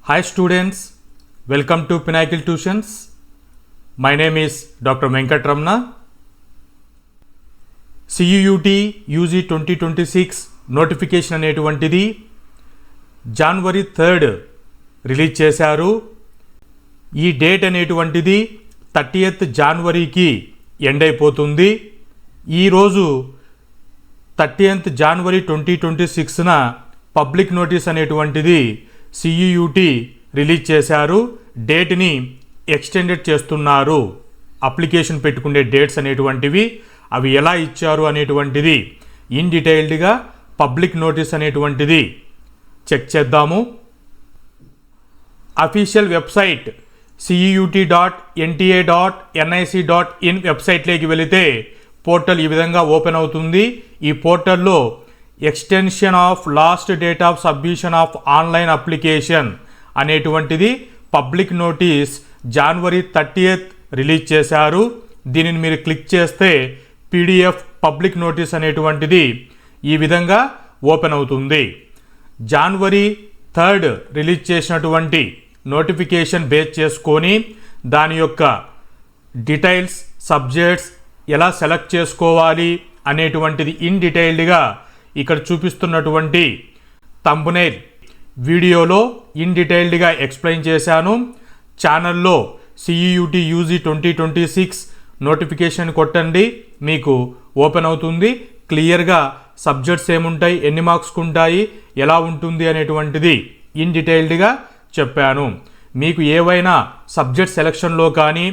Hi students, welcome to Pinnacle Tuitions. My name is Dr. Venkat Ramna. CUUT UG 2026 notification అనేటువంటిది జనవరి 3 release చేశారు. ఈ date అనేటువంటిది 30th జనవరికి end అయిపోతుంది. ఈరోజు 30th జనవరి 2026న public notice అనేటువంటిది CUUT release చేశారు. డేట్ని ఎక్స్టెండెడ్ చేస్తున్నారు. అప్లికేషన్ పెట్టుకునే డేట్స్ అనేటువంటివి అవి ఎలా ఇచ్చారు అనేటువంటిది ఇన్ డీటెయిల్డ్గా పబ్లిక్ నోటీస్ అనేటువంటిది చెక్ చేద్దాము. అఫీషియల్ వెబ్సైట్ CUUT.nta.nic.in వెబ్సైట్లోకి వెళితే పోర్టల్ ఈ విధంగా ఓపెన్ అవుతుంది. ఈ పోర్టల్లో extension of last date of submission of online application అనేటువంటిది పబ్లిక్ నోటీస్ జనవరి 30th రిలీజ్ చేశారు. దీనిని మీరు క్లిక్ చేస్తే PDF పబ్లిక్ నోటీస్ అనేటువంటిది ఈ విధంగా ఓపెన్ అవుతుంది. జనవరి 3 రిలీజ్ చేసినటువంటి నోటిఫికేషన్ బేస్ చేసుకొని దాని యొక్క డీటెయిల్స్, సబ్జెక్ట్స్ ఎలా సెలెక్ట్ చేసుకోవాలి అనేటువంటిది ఇన్ డీటెయిల్డ్గా ఇక్కడ చూపిస్తున్నటువంటి థంబ్నెయిల్ వీడియోలో ఇన్ డీటెయిల్డ్గా ఎక్స్ప్లెయిన్ చేశాను. ఛానల్లో CUUT UG 2026 నోటిఫికేషన్ కొట్టండి, మీకు ఓపెన్ అవుతుంది. క్లియర్గా సబ్జెక్ట్స్ ఏముంటాయి, ఎన్ని మార్క్స్కి ఉంటాయి, ఎలా ఉంటుంది అనేటువంటిది ఇన్ డీటెయిల్డ్గా చెప్పాను. మీకు ఏవైనా సబ్జెక్ట్ సెలెక్షన్లో కానీ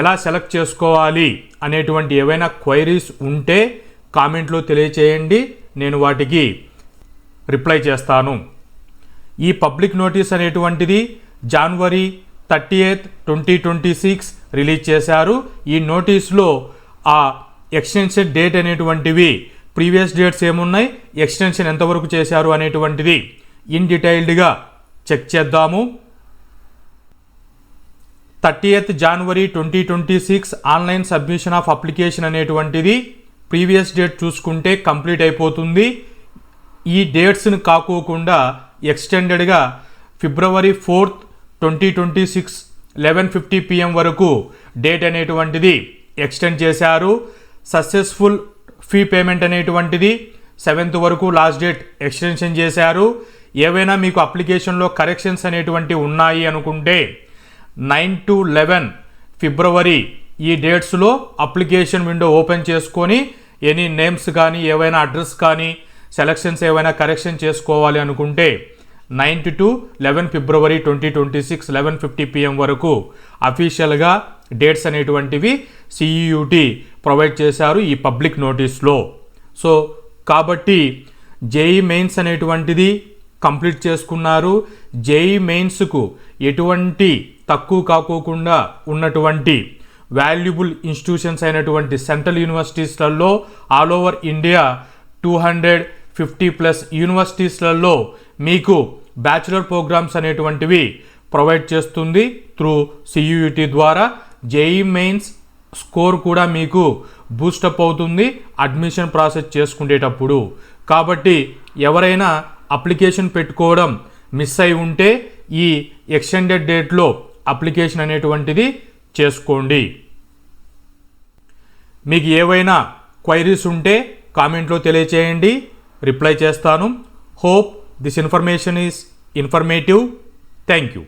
ఎలా సెలెక్ట్ చేసుకోవాలి అనేటువంటి ఏవైనా క్వైరీస్ ఉంటే కామెంట్లో తెలియచేయండి, నేను వాటికి రిప్లై చేస్తాను. ఈ పబ్లిక్ నోటీస్ అనేటువంటిది జనవరి 30th 2026 రిలీజ్ చేశారు. ఈ నోటీస్లో ఆ ఎక్స్టెన్షన్ డేట్ అనేటువంటివి ప్రీవియస్ డేట్స్ ఏమున్నాయి, ఎక్స్టెన్షన్ ఎంతవరకు చేశారు అనేటువంటిది ఇన్ డీటెయిల్డ్గా చెక్ చేద్దాము. 30th January 2026 online submission of application అనేటువంటిది ప్రీవియస్ డేట్ చూసుకుంటే కంప్లీట్ అయిపోతుంది. ఈ డేట్స్ని కాకోకుండా ఎక్స్టెండెడ్గా ఫిబ్రవరి 4th 2026 11:50 PM వరకు డేట్ అనేటువంటిది ఎక్స్టెండ్ చేశారు. సక్సెస్ఫుల్ ఫీ పేమెంట్ అనేటువంటిది 7th వరకు లాస్ట్ డేట్ ఎక్స్టెన్షన్ చేశారు. ఏవైనా మీకు అప్లికేషన్లో కరెక్షన్స్ అనేటువంటివి ఉన్నాయి అనుకుంటే 9 to 11 ఫిబ్రవరి ఈ డేట్స్లో అప్లికేషన్ విండో ఓపెన్ చేసుకొని ఎనీ నేమ్స్ కానీ ఏవైనా అడ్రస్ కానీ సెలక్షన్స్ ఏవైనా కరెక్షన్ చేసుకోవాలి అనుకుంటే 9 to 11 ఫిబ్రవరి 2026 11:50 PM వరకు అఫీషియల్గా డేట్స్ అనేటువంటివి CUUT ప్రొవైడ్ చేశారు ఈ పబ్లిక్ నోటీస్లో. సో కాబట్టి JEE మెయిన్స్ అనేటువంటిది కంప్లీట్ చేసుకున్నారు. JEE మెయిన్స్కు ఎటువంటి తక్కువ కాకోకుండా ఉన్నటువంటి వాల్యుబుల్ ఇన్స్టిట్యూషన్స్ అయినటువంటి సెంట్రల్ యూనివర్సిటీస్లలో ఆల్ ఓవర్ ఇండియా 250+ యూనివర్సిటీస్లలో మీకు బ్యాచిలర్ ప్రోగ్రామ్స్ అనేటువంటివి ప్రొవైడ్ చేస్తుంది త్రూ CUUT ద్వారా. JEE మెయిన్స్ స్కోర్ కూడా మీకు బూస్టప్ అవుతుంది అడ్మిషన్ ప్రాసెస్ చేసుకునేటప్పుడు. కాబట్టి ఎవరైనా అప్లికేషన్ పెట్టుకోవడం మిస్ అయి ఉంటే ఈ ఎక్స్టెండెడ్ డేట్లో అప్లికేషన్ అనేటువంటిది చేసుకోండి. మీకు ఏవైనా క్వైరీస్ ఉంటే కామెంట్లో తెలియచేయండి, రిప్లై చేస్తాను. Hope this information is informative. Thank you.